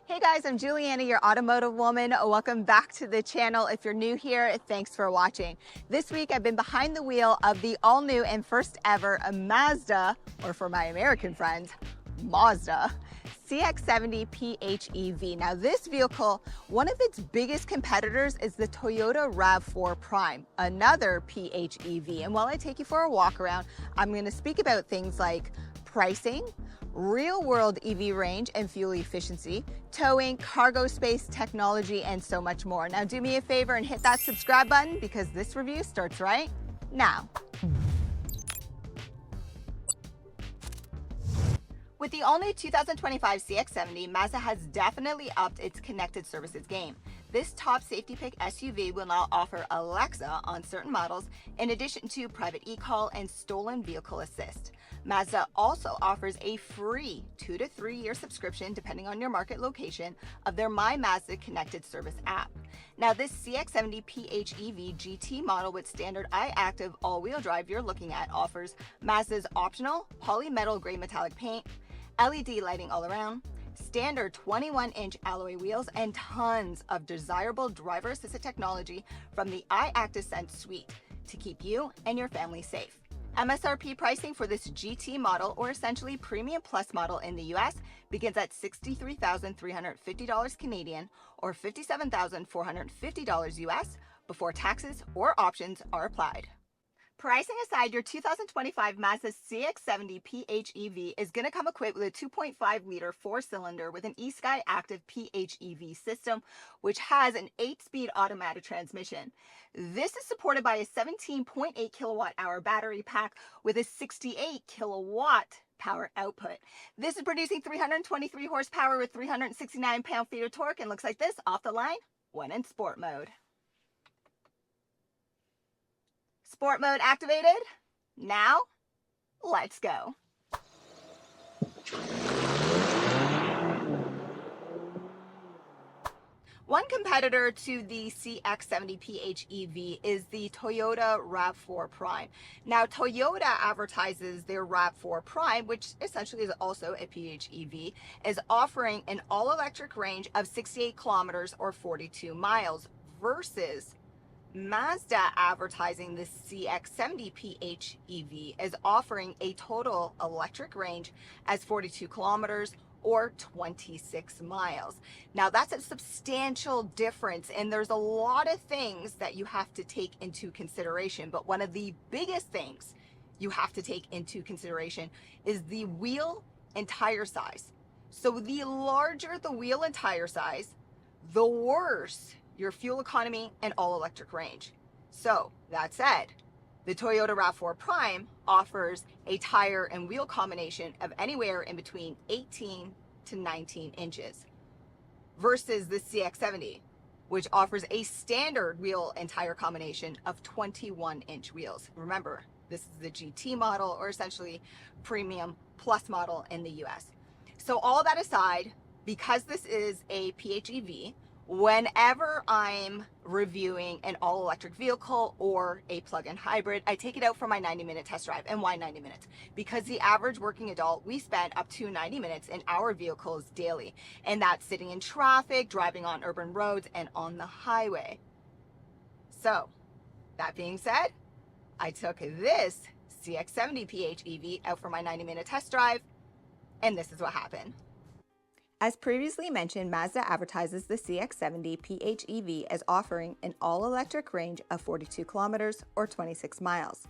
Hey guys, I'm Juliana, your automotive woman. Welcome back to the channel. If you're new here, thanks for watching. This week I've been behind the wheel of the all new and first ever Mazda, or for my American friends, Mazda CX-70 PHEV. Now this vehicle, one of its biggest competitors is the Toyota Rav4 Prime, another PHEV. And while I take you for a walk around, I'm going to speak about things like pricing, real-world EV range and fuel efficiency, towing, cargo space, technology, and so much more. Now do me a favor and hit that subscribe button because this review starts right now. With the all-new 2025 CX-70, Mazda has definitely upped its connected services game. This top safety pick SUV will now offer Alexa on certain models, in addition to private eCall and stolen vehicle assist. Mazda also offers a free 2 to 3 year subscription, depending on your market location, of their My Mazda Connected Service app. Now, this CX-70 PHEV GT model with standard iActive all-wheel drive you're looking at offers Mazda's optional polymetal gray metallic paint, LED lighting all around, standard 21-inch alloy wheels, and tons of desirable driver-assisted technology from the iActive Sense suite to keep you and your family safe. MSRP pricing for this GT model, or essentially Premium Plus model in the US, begins at $63,350 Canadian or $57,450 US before taxes or options are applied. Pricing aside, your 2025 Mazda CX-70 PHEV is going to come equipped with a 2.5-liter four-cylinder with an eSky Active PHEV system, which has an 8-speed automatic transmission. This is supported by a 17.8 kilowatt-hour battery pack with a 68 kilowatt power output. This is producing 323 horsepower with 369 pound-feet of torque and looks like this off the line when in sport mode. Sport mode activated. Now, let's go. One competitor to the CX-70 PHEV is the Toyota Rav4 Prime. Now, Toyota advertises their Rav4 Prime, which essentially is also a PHEV, is offering an all-electric range of 68 kilometers or 42 miles versus Mazda advertising the CX-70 PHEV is offering a total electric range as 42 kilometers or 26 miles. Now that's a substantial difference, and there's a lot of things that you have to take into consideration, but one of the biggest things you have to take into consideration is the wheel and tire size. So the larger the wheel and tire size, the worse your fuel economy and all-electric range. So that said, the Toyota Rav4 Prime offers a tire and wheel combination of anywhere in between 18 to 19 inches versus the CX-70, which offers a standard wheel and tire combination of 21-inch wheels. Remember, this is the GT model, or essentially Premium Plus model in the US. So all that aside, because this is a PHEV, whenever I'm reviewing an all-electric vehicle or a plug-in hybrid, I take it out for my 90-minute test drive. And why 90 minutes? Because the average working adult, we spend up to 90 minutes in our vehicles daily. And that's sitting in traffic, driving on urban roads, and on the highway. So, that being said, I took this CX-70 PHEV out for my 90-minute test drive, and this is what happened. As previously mentioned, Mazda advertises the CX-70 PHEV as offering an all-electric range of 42 kilometers or 26 miles.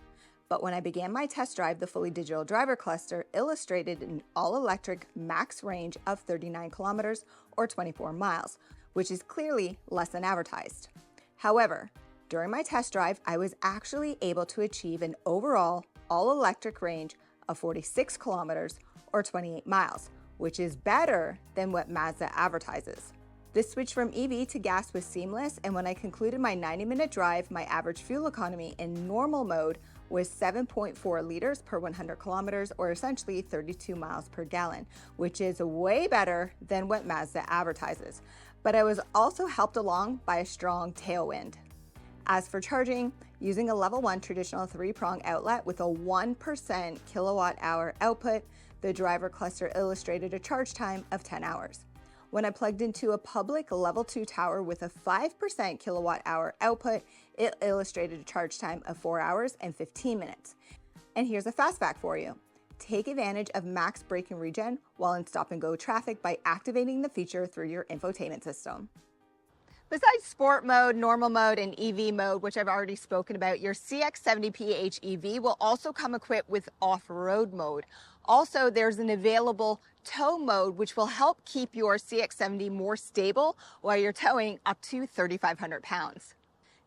But when I began my test drive, the fully digital driver cluster illustrated an all-electric max range of 39 kilometers or 24 miles, which is clearly less than advertised. However, during my test drive, I was actually able to achieve an overall all-electric range of 46 kilometers or 28 miles, which is better than what Mazda advertises. This switch from EV to gas was seamless, and when I concluded my 90-minute drive, my average fuel economy in normal mode was 7.4 liters per 100 kilometers, or essentially 32 miles per gallon, which is way better than what Mazda advertises. But I was also helped along by a strong tailwind. As for charging, using a level 1 traditional 3-prong outlet with a 1% kilowatt hour output, the driver cluster illustrated a charge time of 10 hours. When I plugged into a public level 2 tower with a 5% kilowatt hour output, it illustrated a charge time of 4 hours and 15 minutes. And here's a fast fact for you. Take advantage of max braking regen while in stop and go traffic by activating the feature through your infotainment system. Besides sport mode, normal mode, and EV mode, which I've already spoken about, your CX-70 PHEV will also come equipped with off-road mode. Also, there's an available tow mode, which will help keep your CX-70 more stable while you're towing up to 3,500 pounds.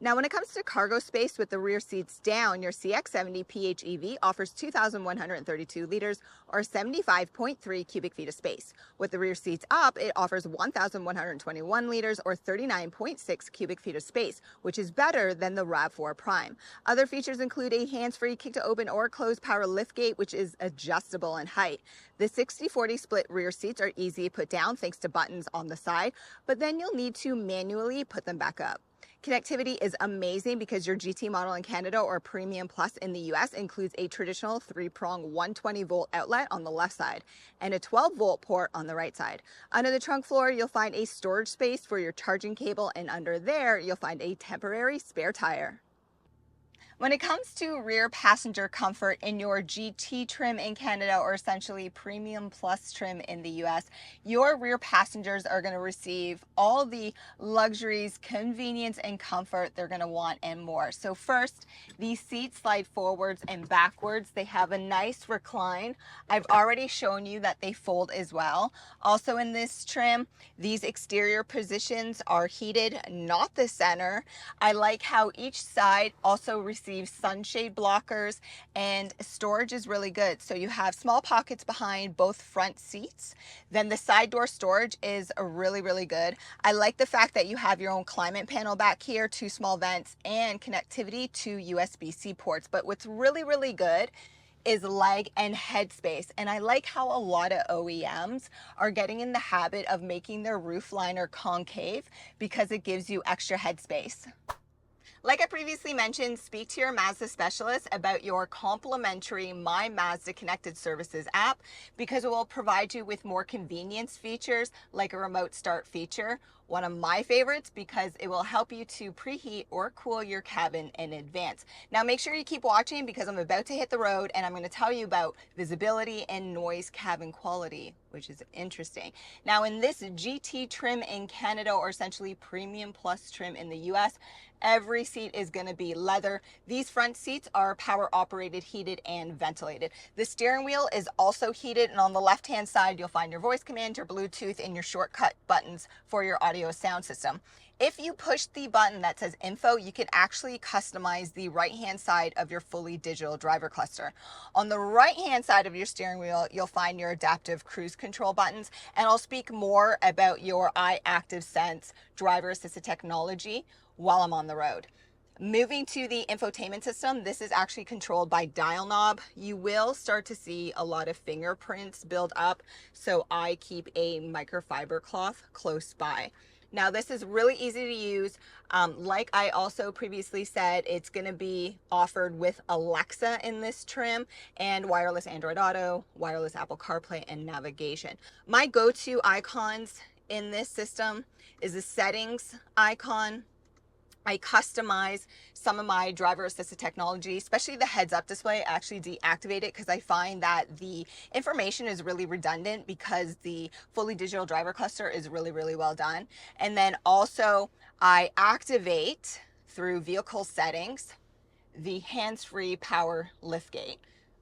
Now, when it comes to cargo space with the rear seats down, your CX-70 PHEV offers 2,132 liters or 75.3 cubic feet of space. With the rear seats up, it offers 1,121 liters or 39.6 cubic feet of space, which is better than the Rav4 Prime. Other features include a hands-free kick to open or close power liftgate, which is adjustable in height. The 60-40 split rear seats are easy to put down thanks to buttons on the side, but then you'll need to manually put them back up. Connectivity is amazing because your GT model in Canada or Premium Plus in the US includes a traditional 3-prong 120-volt outlet on the left side and a 12-volt port on the right side. Under the trunk floor, you'll find a storage space for your charging cable, and under there, you'll find a temporary spare tire. When it comes to rear passenger comfort in your GT trim in Canada, or essentially Premium Plus trim in the US, your rear passengers are going to receive all the luxuries, convenience, and comfort they're going to want and more. So first, these seats slide forwards and backwards. They have a nice recline. I've already shown you that they fold as well. Also in this trim, these exterior positions are heated, not the center. I like how each side also receives sunshade blockers, and storage is really good. So you have small pockets behind both front seats. Then the side door storage is really good. I like the fact that you have your own climate panel back here, 2 small vents, and connectivity to USB-C ports. But what's really good is leg and head space. And I like how a lot of OEMs are getting in the habit of making their roof liner concave because it gives you extra head space. Like I previously mentioned, speak to your Mazda specialist about your complimentary My Mazda Connected Services app because it will provide you with more convenience features like a remote start feature. One of my favorites because it will help you to preheat or cool your cabin in advance. Now make sure you keep watching because I'm about to hit the road and I'm going to tell you about visibility and noise cabin quality, which is interesting. Now in this GT trim in Canada, or essentially Premium Plus trim in the US, every seat is going to be leather. These front seats are power operated, heated, and ventilated. The steering wheel is also heated, and on the left hand side you'll find your voice command, your Bluetooth, and your shortcut buttons for your audio sound system. If you push the button that says info, you can actually customize the right hand side of your fully digital driver cluster. On the right hand side of your steering wheel, you'll find your adaptive cruise control buttons, and I'll speak more about your iActive Sense driver assisted technology while I'm on the road. Moving to the infotainment system, this is actually controlled by dial knob. You will start to see a lot of fingerprints build up, so I keep a microfiber cloth close by. Now this is really easy to use. Like I also previously said, it's going to be offered with Alexa in this trim and wireless Android Auto, wireless Apple CarPlay, and navigation. My go-to icons in this system is the settings icon. I customize some of my driver assisted technology, especially the heads up display. I actually deactivate it because I find that the information is really redundant because the fully digital driver cluster is really well done. And then also I activate through vehicle settings the hands-free power liftgate,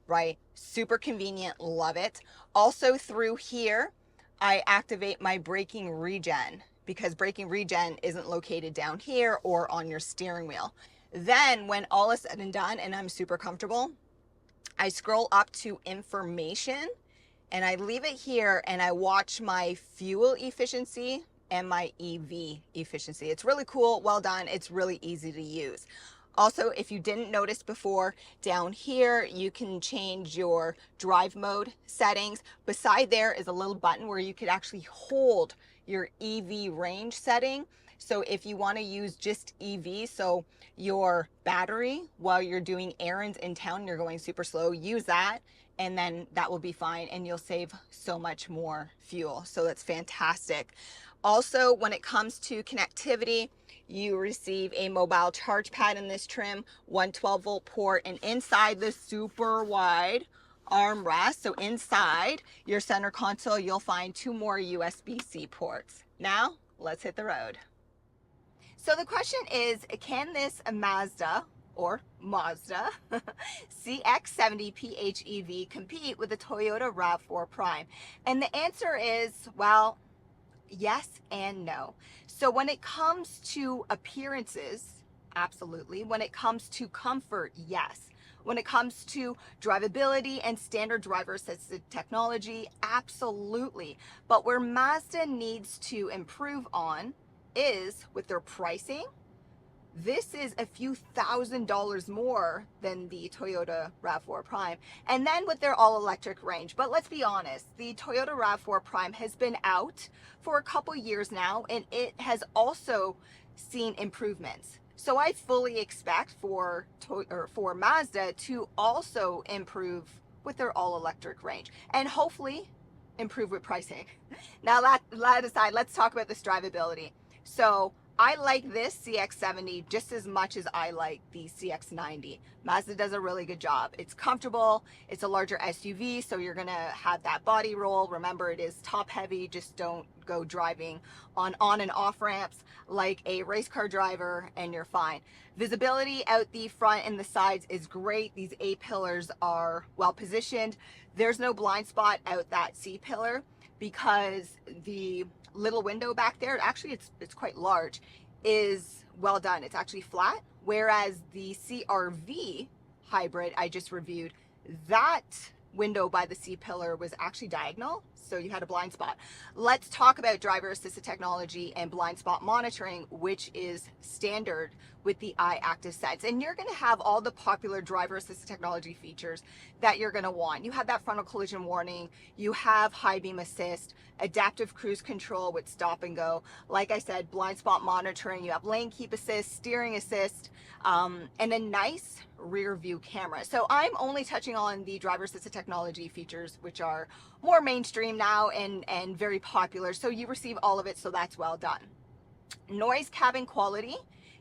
right? Super convenient, love it. Also through here, I activate my braking regen, because braking regen isn't located down here or on your steering wheel. Then when all is said and done and I'm super comfortable, I scroll up to information and I leave it here and I watch my fuel efficiency and my EV efficiency. It's really cool, well done, it's really easy to use. Also, if you didn't notice before, down here you can change your drive mode settings. Beside there is a little button where you could actually hold your EV range setting. So if you want to use just EV, so your battery while you're doing errands in town, you're going super slow, use that. and then that will be fine, and you'll save so much more fuel. So that's fantastic. Also, when it comes to connectivity, you receive a mobile charge pad in this trim, 112-volt port, and inside the super wide armrest, so inside your center console, you'll find 2 more USB-C ports. Now, let's hit the road. So the question is, can this Mazda CX-70 PHEV compete with the Toyota Rav4 Prime? And the answer is, well, yes and no. So when it comes to appearances, absolutely. When it comes to comfort, yes. When it comes to drivability and standard driver assisted technology, absolutely. But where Mazda needs to improve on is with their pricing. This is a few $1,000s more than the Toyota Rav4 Prime, and then with their all-electric range. But let's be honest, the Toyota Rav4 Prime has been out for a couple years now, and it has also seen improvements. So I fully expect for Mazda to also improve with their all-electric range, and hopefully improve with pricing. Now that aside, let's talk about this drivability. So I like this CX-70 just as much as I like the CX-90. Mazda does a really good job. It's comfortable, it's a larger SUV, so you're gonna have that body roll. Remember, it is top heavy, just don't go driving on and off ramps like a race car driver and you're fine. Visibility out the front and the sides is great. These A-pillars are well positioned. There's no blind spot out that C-pillar because the little window back there, actually it's quite large, is well done. It's actually flat, whereas the CR-V hybrid I just reviewed, that window by the C-pillar was actually diagonal, so you had a blind spot. Let's talk about driver assisted technology and blind spot monitoring, which is standard with the iActive Sense. And you're gonna have all the popular driver assisted technology features that you're gonna want. You have that frontal collision warning, you have high beam assist, adaptive cruise control with stop and go. Like I said, blind spot monitoring, you have lane keep assist, steering assist, and a nice rear view camera. So I'm only touching on the driver assisted technology features, which are more mainstream now and very popular. So you receive all of it, so that's well done. Noise cabin quality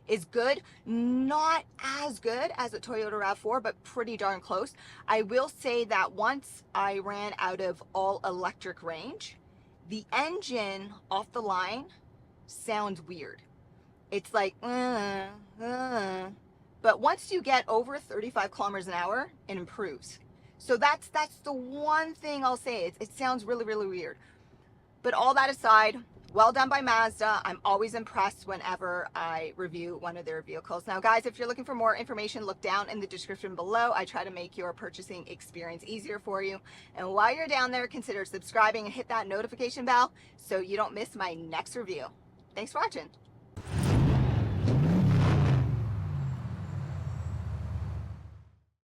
is good, not as good as a Toyota RAV4, but pretty darn close. I will say that once I ran out of all electric range, the engine off the line sounds weird. It's like, but once you get over 35 kilometers an hour, it improves. So that's the one thing I'll say. It sounds really, really weird. But all that aside, well done by Mazda. I'm always impressed whenever I review one of their vehicles. Now guys, if you're looking for more information, look down in the description below. I try to make your purchasing experience easier for you. And while you're down there, consider subscribing and hit that notification bell so you don't miss my next review. Thanks for watching.